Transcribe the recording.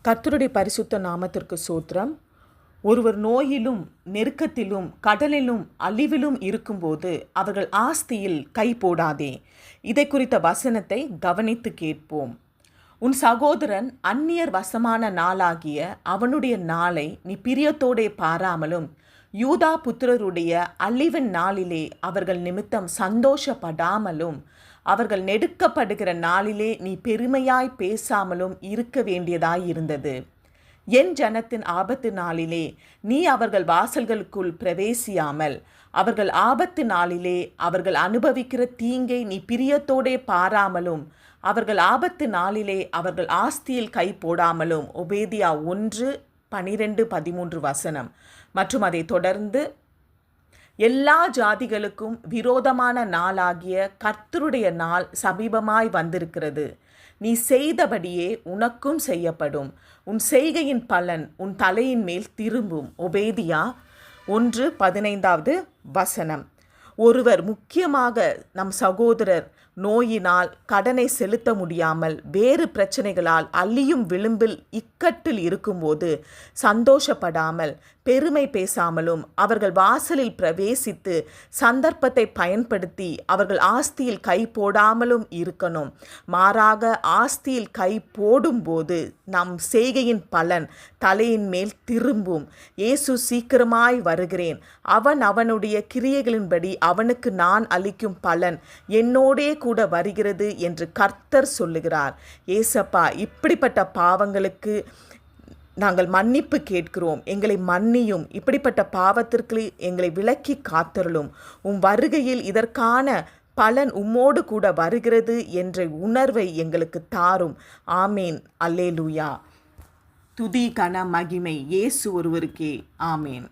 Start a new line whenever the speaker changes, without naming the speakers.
கர்த்தருடைய பரிசுத்த நாமத்திற்கு சோத்திரம். ஒருவர் நோயிலும் நெருக்கத்திலும் கடலிலும் அழிவிலும் இருக்கும்போது அவர்கள் ஆஸ்தியில் கை போடாதே. இதை குறித்த வசனத்தை கவனித்து கேட்போம். உன் சகோதரன் அந்நியர் வசமான நாளாகிய அவனுடைய நாளை நீ பிரியத்தோடே பாராமலும் யூதா புத்திரருடைய அழிவின் நாளிலே அவர்கள் நிமித்தம் சந்தோஷப்படாமலும் அவர்கள் நெடுக்கப்படுகிற நாளிலே நீ பெருமையாய் பேசாமலும் இருக்க வேண்டியதாயிருந்தது. என் ஜனத்தின் ஆபத்து நாளிலே நீ அவர்கள் வாசல்களுக்குள் பிரவேசியாமல் அவர்கள் ஆபத்து நாளிலே அவர்கள் அனுபவிக்கிற தீங்கை நீ பிரியத்தோடே பாராமலும் அவர்கள் ஆபத்து நாளிலே அவர்கள் ஆஸ்தியில் கை போடாமலும். ஒபேதியா 1:12-13 வசனம். மற்றும் அதை தொடர்ந்து எல்லா ஜாதிகளுக்கும் விரோதமான நாளாகிய கர்த்தருடைய நாள் சமீபமாய் வந்திருக்கிறது. நீ செய்தபடியே உனக்கும் செய்யப்படும். உன் செய்கையின் பலன் உன் தலையின் மேல் திரும்பும். ஒபேதியா 1:15 வசனம். ஒருவர், முக்கியமாக நம் சகோதரர், நோயினால் கடனை செலுத்த முடியாமல் வேறு பிரச்சனைகளால் அழியும் விளிம்பில் இக்கட்டில் இருக்கும்போது சந்தோஷப்படாமல் பெருமை பேசாமலும் அவர்கள் வாசலில் பிரவேசித்து சந்தர்ப்பத்தை பயன்படுத்தி அவர்கள் ஆஸ்தியில் கை போடாமலும் இருக்கணும். மாறாக ஆஸ்தியில் கை போடும்போது நம் செய்கையின் பலன் தலையின் மேல் திரும்பும். இயேசு சீக்கிரமாய் வருகிறேன், அவன் அவனுடைய கிரியைகளின்படி அவனுக்கு நான் அளிக்கும் பலன் என்னோடே கூட வருகிறது என்று கர்த்தர் சொல்லுகிறார். ஏசப்பா, இப்படிப்பட்ட பாவங்களுக்கு நாங்கள் மன்னிப்பு கேட்கிறோம், எங்களை மன்னியும். இப்படிப்பட்ட பாவத்திற்கு எங்களை விலக்கி காத்தருளும். உம் வருகையில் இதற்கான பலன் உம்மோடு கூட வருகிறது என்ற உணர்வை எங்களுக்கு தாரும். ஆமேன். அல்லேலூயா. துதி கன மகிமை இயேசு ஒருவருக்கே. ஆமேன்.